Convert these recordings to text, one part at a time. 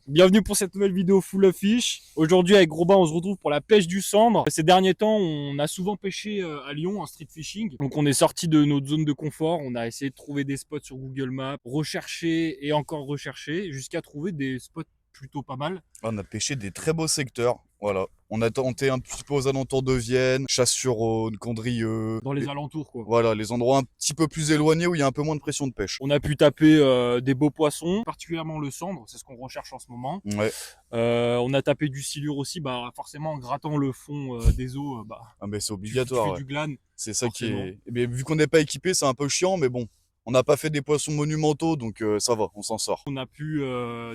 Bienvenue pour cette nouvelle vidéo full fish. Aujourd'hui avec Robin on se retrouve pour la pêche du cendre. Ces derniers temps on a souvent pêché à Lyon en street fishing. Donc on est sorti de notre zone de confort. On a essayé de trouver des spots sur Google Maps, rechercher et encore rechercher jusqu'à trouver des spots plutôt pas mal. On a pêché des très beaux secteurs, voilà. On a tenté un petit peu aux alentours de Vienne, Chasse-sur-Rhône, Condrieu. Dans les alentours quoi. Voilà, les endroits un petit peu plus éloignés où il y a un peu moins de pression de pêche. On a pu taper des beaux poissons, particulièrement le cendre, c'est ce qu'on recherche en ce moment. Ouais. On a tapé du silure aussi, bah forcément en grattant le fond des eaux, Ah mais c'est tu obligatoire, fais ouais. du glane. C'est ça Forcément. qui est... Mais vu qu'on n'est pas équipé, c'est un peu chiant, mais bon. On n'a pas fait des poissons monumentaux, donc ça va, on s'en sort. On a pu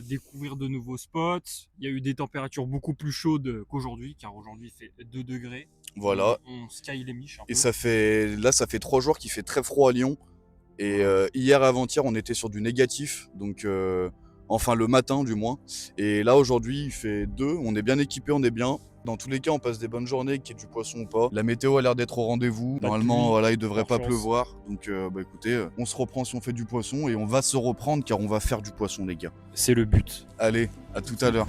découvrir de nouveaux spots. Il y a eu des températures beaucoup plus chaudes qu'aujourd'hui, car aujourd'hui il fait 2 degrés. Voilà. On sky les miches un Et peu. ça fait 3 jours qu'il fait très froid à Lyon. Et hier avant-hier, on était sur du négatif, donc enfin le matin du moins. Et là aujourd'hui, il fait 2, on est bien équipé, on est bien. Dans tous les cas, on passe des bonnes journées, qu'il y ait du poisson ou pas. La météo a l'air d'être au rendez-vous. Pas de Normalement, pluie, voilà, il devrait pas chance. pleuvoir. Donc écoutez, on se reprend si on fait du poisson et on va se reprendre car on va faire du poisson les gars. C'est le but. Allez, à tout à l'heure.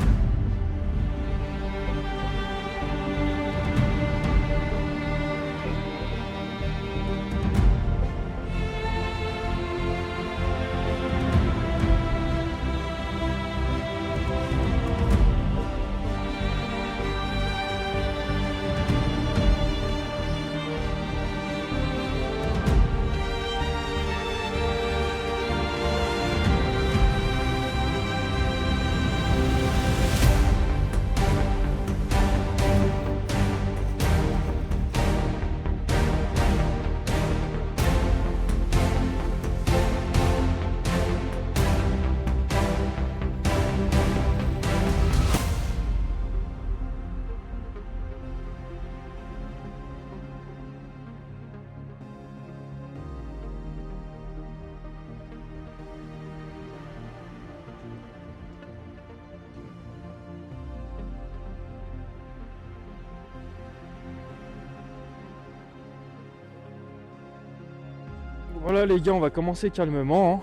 Voilà les gars, on va commencer calmement.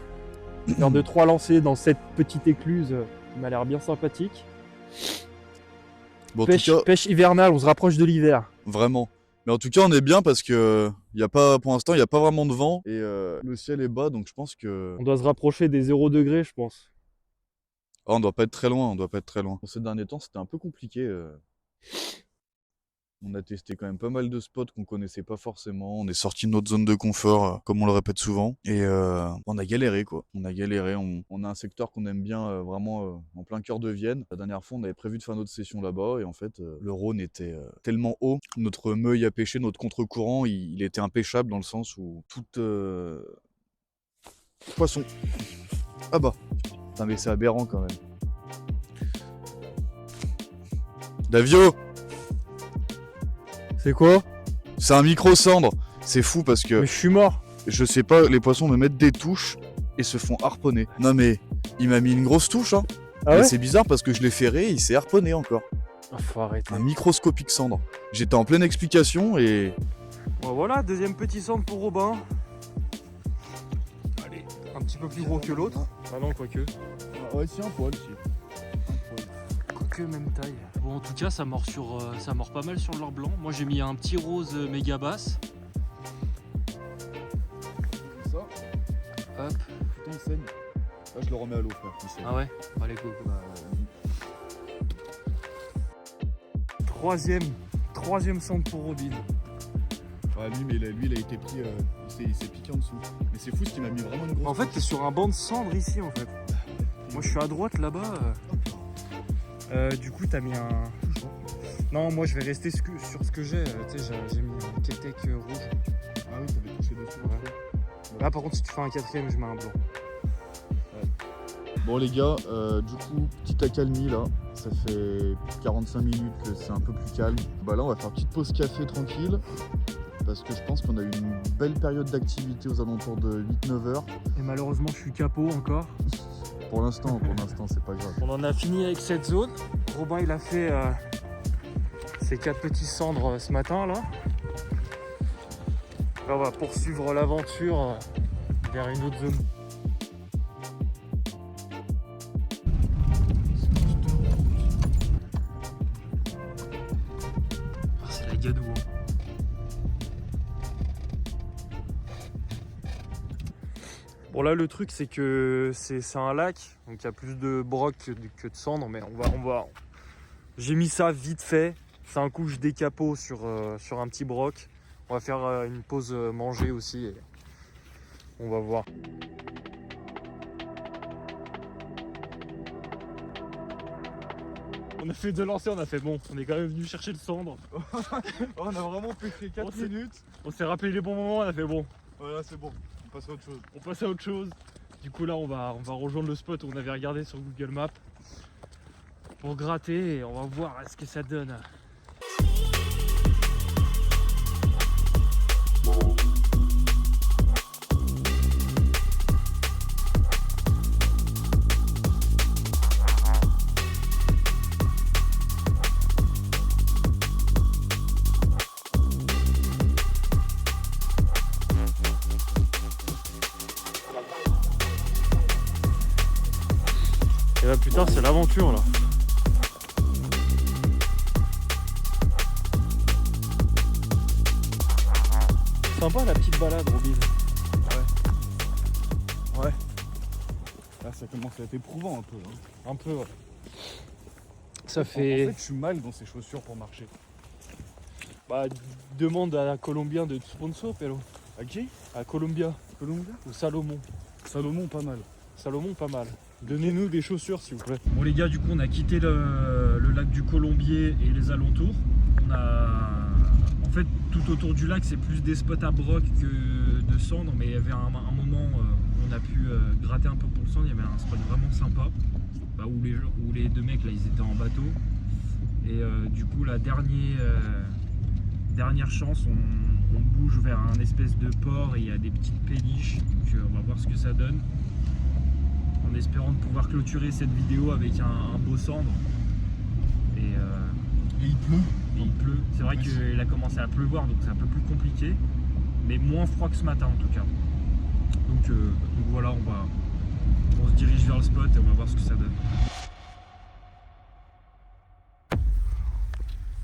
Faire 2-3 lancers dans cette petite écluse qui m'a l'air bien sympathique. Bon, en Pêche, tout cas, pêche hivernale, on se rapproche de l'hiver. vraiment. Mais en tout cas, on est bien parce que y a pas, pour l'instant, il n'y a pas vraiment de vent et le ciel est bas, donc je pense que On doit se rapprocher des 0 degrés, je pense. on doit pas être très loin, on doit pas être très loin. Ces derniers temps, c'était un peu compliqué. On a testé quand même pas mal de spots qu'on connaissait pas forcément. On est sorti de notre zone de confort, comme on le répète souvent. Et on a galéré, quoi. On a galéré. On a un secteur qu'on aime bien, vraiment en plein cœur de Vienne. La dernière fois, on avait prévu de faire notre session là-bas. Et en fait, le Rhône était tellement haut. Notre meuille à pêcher, notre contre-courant, il était impêchable dans le sens où toute... Poisson. Ah bah. Putain, mais c'est aberrant quand même. Davio! C'est quoi? C'est un micro-cendre. C'est fou parce que... Mais je suis mort. Je sais pas, les poissons me mettent des touches et se font harponner. Non mais, il m'a mis une grosse touche, hein. Ah Mais ouais? c'est bizarre parce que je l'ai ferré et il s'est harponné encore. Ah, faut arrêter. Un microscopique cendre. J'étais en pleine explication et... Bon, voilà, deuxième petit centre pour Robin. Allez, un petit peu plus gros que l'autre. Ah non, quoique. Ouais, si, un poil, si. Quoique, même taille. Bon, en tout cas, ça mord, ça mord pas mal sur le leurre blanc. Moi, j'ai mis un petit rose méga basse. Ça. Hop. Putain, il saigne. Là, je le remets à l'eau, frère. Il saigne. Ah ouais? Allez, go, go. Troisième centre pour Robin. Ah, lui, il a été pris... il s'est piqué en dessous. Mais c'est fou, ce qui m'a mis vraiment une grosse... En fait, t'es sur un banc de cendre ici, en fait. Moi, je suis à droite, là-bas. Du coup, t'as mis un... Non, moi, je vais rester sur ce que j'ai. Tu sais, j'ai mis un Ketek rouge. Ah oui, t'avais touché dessus. Ouais. Là, par contre, si tu fais un quatrième, je mets un blanc. Bon les gars, du coup, petite accalmie là, ça fait 45 minutes que c'est un peu plus calme. Bah là on va faire une petite pause café tranquille, parce que je pense qu'on a eu une belle période d'activité aux alentours de 8-9 heures. Et malheureusement, je suis capot encore. Pour l'instant, c'est pas grave. On en a fini avec cette zone. Robin, il a fait ses 4 petits cendres ce matin là. Là, on va poursuivre l'aventure vers une autre zone. Gadou. Hein. Bon là le truc c'est que c'est un lac, donc il y a plus de broc que de cendres, mais on va. J'ai mis ça vite fait. C'est un coup je décapo sur un petit broc. On va faire une pause manger aussi et on va voir. On a fait 2 lancers, on a fait bon, on est quand même venu chercher le cendre. On a vraiment pêché 4 minutes. On s'est rappelé les bons moments, on a fait bon. Voilà, c'est bon, on passe à autre chose. On passe à autre chose. Du coup là on va rejoindre le spot où on avait regardé sur Google Maps pour gratter et on va voir ce que ça donne. Et là putain c'est l'aventure là. Sympa la petite balade Robin. Ouais. Là ça commence à être éprouvant un peu. Hein. Un peu ouais. Ça En fait... fait je suis mal dans ces chaussures pour marcher. Bah demande à Colombien de te sponsor Pélo. À qui? À Colombia Colombia? ou Salomon. Salomon pas mal. Salomon pas mal. Donnez-nous des chaussures s'il vous plaît. Bon les gars du coup on a quitté le lac du Colombier et les alentours. On a... En fait tout autour du lac c'est plus des spots à broc que de cendres, mais il y avait un moment où on a pu gratter un peu pour le cendre. Il y avait un spot vraiment sympa bah, où les 2 mecs là ils étaient en bateau et du coup la dernière chance on bouge vers un espèce de port et il y a des petites péniches, donc on va voir ce que ça donne. En espérant de pouvoir clôturer cette vidéo avec un beau cendre. Et il pleut. C'est vrai qu'il a commencé à pleuvoir, donc c'est un peu plus compliqué. Mais moins froid que ce matin en tout cas. Donc voilà, on se dirige vers le spot et on va voir ce que ça donne.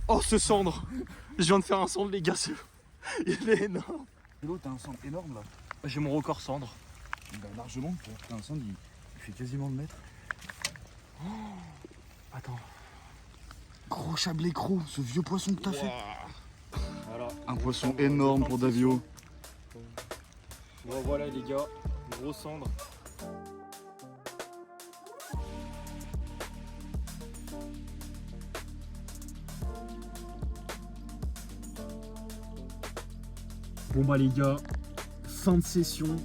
Oh ce cendre! Je viens de faire un cendre les gars, il est énorme. L'eau t'as un cendre énorme là. J'ai mon record cendre. Bah, largement, t'as un cendre il fait quasiment le mètre. Oh, attends. Gros chablé gros, ce vieux poisson que t'as fait. Voilà. Un poisson énorme pour Davio. Bon voilà les gars, gros cendre. Bon bah les gars, fin de session,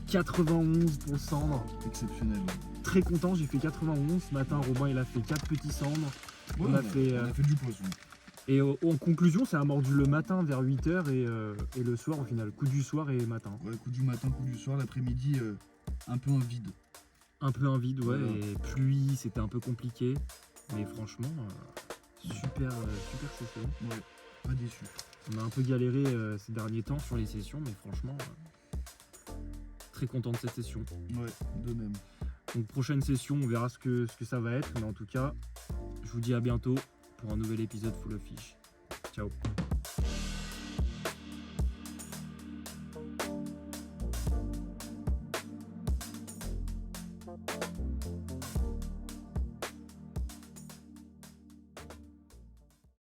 91 pour le cendre. Exceptionnel. Très content, j'ai fait 91. Ce matin, Robin il a fait 4 petits cendres. Ouais, on a fait du poisson. Et en conclusion, ça a mordu le matin vers 8h et le soir au final. Coup du soir et matin. Ouais, coup du matin, coup du soir, l'après-midi, un peu un vide. Un peu un vide, ouais, Voilà. et pluie, c'était un peu compliqué. Mais franchement, super session. Ouais, pas déçu. On a un peu galéré ces derniers temps sur les sessions, mais franchement, très content de cette session. Ouais, de même. Donc prochaine session, on verra ce que ça va être. Mais en tout cas, je vous dis à bientôt pour un nouvel épisode Full of Fish. Ciao.